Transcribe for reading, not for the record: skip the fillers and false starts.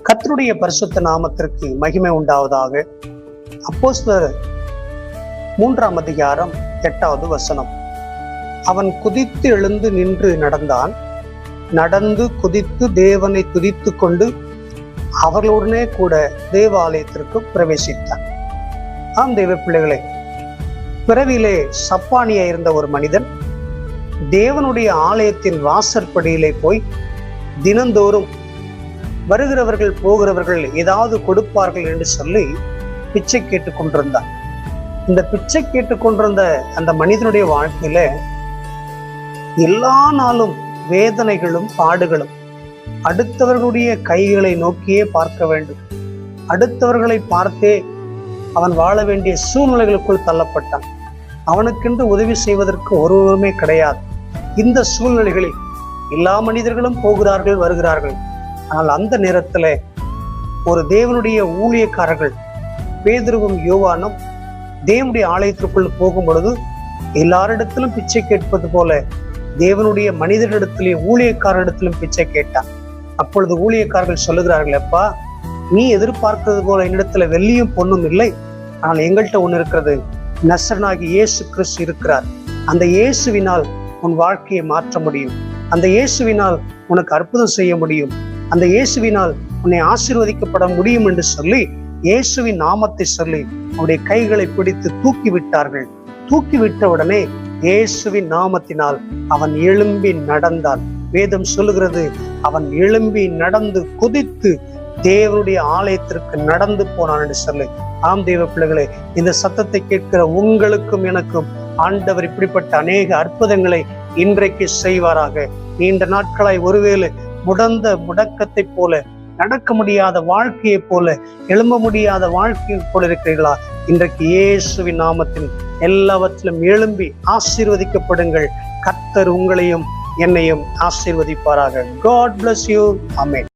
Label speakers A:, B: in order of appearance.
A: கர்த்தருடைய பரிசுத்த நாமத்திற்கு மகிமை உண்டாவதாக. அப்போஸ்தலர் 3ஆம் அதிகாரம் 8வது வசனம். அவன் குதித்து எழுந்து நின்று நடந்தான். நடந்து குதித்து தேவனை துதித்து கொண்டு அவர்களுடனே கூட தேவாலயத்திற்கு பிரவேசித்தான். ஆம் தேவ பிள்ளைகளே, பிறவிலே சப்பானியா இருந்த ஒரு மனிதன் தேவனுடைய ஆலயத்தின் வாசற்படியிலே போய் தினந்தோறும் வருகிறவர்கள் போகிறவர்கள் ஏதாவது கொடுப்பார்கள் என்று சொல்லி பிச்சை கேட்டுக் கொண்டிருந்தார். இந்த பிச்சை கேட்டுக்கொண்டிருந்த அந்த மனிதனுடைய வாழ்க்கையில எல்லா நாளும் வேதனைகளும் பாடுகளும். அடுத்தவர்களுடைய கைகளை நோக்கியே பார்க்க வேண்டும். அடுத்தவர்களை பார்த்தே அவன் வாழ வேண்டிய சூழ்நிலைகளுக்குள் தள்ளப்பட்டான். அவனுக்கென்று உதவி செய்வதற்கு ஒருவருமே கிடையாது. இந்த சூழ்நிலைகளில் எல்லா மனிதர்களும் போகிறார்கள், வருகிறார்கள். ஆனால் அந்த நேரத்துல ஒரு தேவனுடைய ஊழியக்காரர்கள் பேதுருவும் யோவானும் தேவனுடைய ஆலயத்திற்குள் போகும் பொழுது எல்லாரிடத்திலும் பிச்சை கேட்பது போல தேவனுடைய மனிதரிடத்திலும் ஊழியக்காரரிடத்திலும் பிச்சை கேட்டான். அப்பொழுது ஊழியக்காரர்கள் சொல்லுகிறார்கள், அப்பா, நீ எதிர்பார்க்கிறது போல என்னிடத்துல வெள்ளியும் பொண்ணும் இல்லை, ஆனால் எங்கள்கிட்ட ஒண்ணு இருக்கிறது. நசரனாகி இயேசு கிறிஸ்து இருக்கிறார். அந்த இயேசுவினால் உன் வாழ்க்கையை மாற்ற முடியும். அந்த இயேசுவினால் உனக்கு அற்புதம் செய்ய முடியும். அந்த இயேசுவினால் உன்னை ஆசீர்வதிக்கப்பட முடியும் என்று சொல்லி இயேசுவின் நாமத்தை சொல்லி அவருடைய கைகளை பிடித்து தூக்கி விட்டார்கள். தூக்கி விட்ட உடனே இயேசுவின் நாமத்தினால் அவன் எழும்பி நடந்தான். வேதம் சொல்லுகிறது, அவன் எழும்பி நடந்து குதித்து தேவனுடைய ஆலயத்திற்கு நடந்து போனான் என்று சொல்லி. ஆம் தேவ பிள்ளைகளே, இந்த சத்தத்தை கேட்கிற உங்களுக்கும் எனக்கும் ஆண்டவர் இப்படிப்பட்ட அநேக அற்புதங்களை இன்றைக்கு செய்வாராக. நீண்ட நாட்களாய் ஒருவேளை முடக்கத்தை போல, நடக்க முடியாத வாழ்க்கையை போல, எழும்ப முடியாத வாழ்க்கையை போல இருக்கிறீர்களா? இன்றைக்கு இயேசுவின் நாமத்தில் எல்லாவற்றிலும் எழும்பி ஆசீர்வதிக்கப்படுங்கள். கர்த்தர் உங்களையும் என்னையும் ஆசீர்வதிப்பாராக. God bless you. Amen.